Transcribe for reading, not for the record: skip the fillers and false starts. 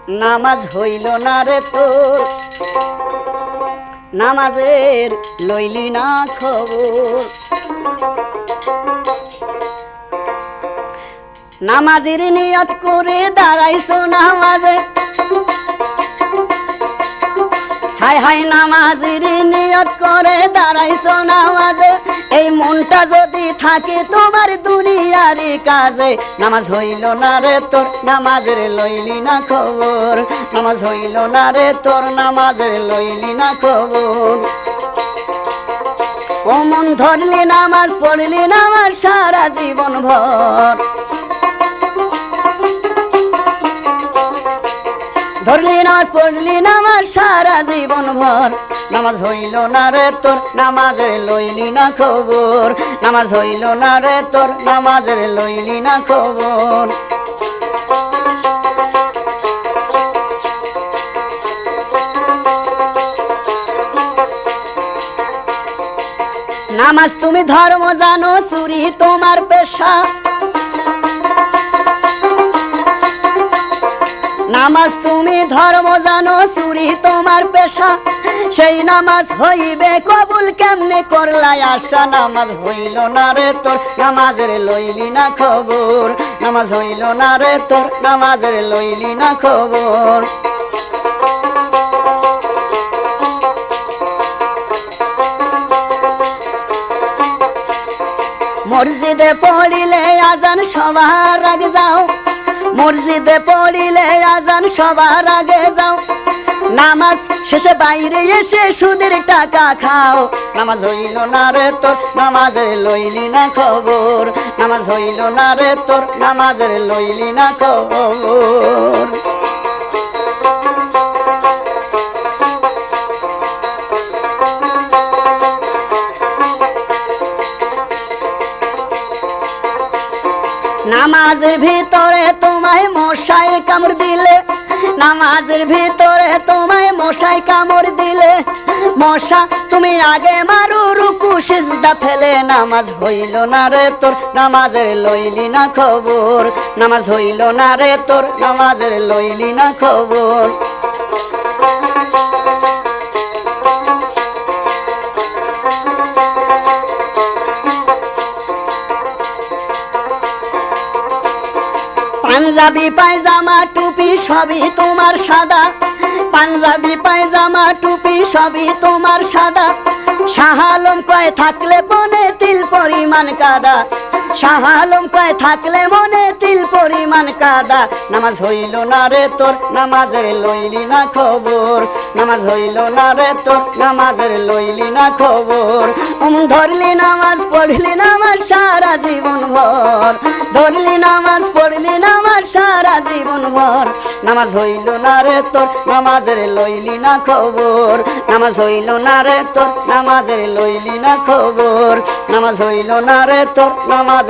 নামাজ হইল না রে তোর নামাজের লইলি না খবর নামাজের নিয়ত করে দাঁড়াইছো নামাজে হায় হায় নামাজের নিয়ত করে দাঁড়াইছো নামাজে এই মনটা যদি থাকে তোমার দুনিয়ারি কাজে নামাজ হইল না রে তোর নামাজের লইলি না খবর নামাজ হইল না রে তোর নামাজের লইলি না খবর ও মন ধরলি নামাজ পড়লি নামাজ সারা জীবন ভর ধরলি নামাজ পড়লি নামাজ সারা জীবন ভর নামাজ হইল না রে তোর নামাজের লইলি না খবর নামাজ হইল না রে তোর নামাজের লইলি না খবর নামাজ তুমি ধর্ম জানো চুরি তোমার পেশা নামাজ তুমি ধর্ম জানো চুরি তোমার পেশা সেই নামাজ হইবে কবুল কেমনে করলাই আশা নামাজ হইল না রে তোর নামাজের লইলি না খবর নামাজ হইল না রে তোর নামাজের লইলি না খবর মসজিদে পড়িলে আজান সবার আগে যাও মসজিদে পড়িলে আজান সবার আগে যাও নামাজ শেষে বাইরে এসে সুদের টাকা খাও নামাজ হইল না রে তোর নামাজের লইলি না খবর নামাজ হইল না রে তোর নামাজের লইলি না খবর নামাজের ভিতরে তোমায় মশাই কামড় দিলে নামাজের ভিতরে তোমায় মশাই কামড় দিলে মশা তুমি আগে মারু রুকু সিজদা ফেলে নামাজ হইল না রে তোর নামাজের লইলি না খবর নামাজ হইল না রে তোর নামাজের লইলি না খবর পাঞ্জাবি পায়জামা টুপি সবই তোমার সাদা পাঞ্জাবি পায়জামা টুপি সবই তোমার সাদা শাহ আলম কয় থাকলে মনে তিল পরিমাণ কাদা শাহ আলম কয় থাকলে মনে তিল পরিমাণ কাদা নামাজ হইল না রে তোর নামাজের লইলি না খবর নামাজ হইল না রে তোর নামাজের লইলি না খবর ধরলি নামাজ পড়লি নামাজ সারা জীবন ভর ধরলি নামাজ পড়লি নামাজ সারা জীবন ভর নামাজ হইল না রে তোর নামাজের লইলি না খবর নামাজ হইল না রে তোর নামাজের লইলি না খবর নামাজ হইল না রে তোর নামাজ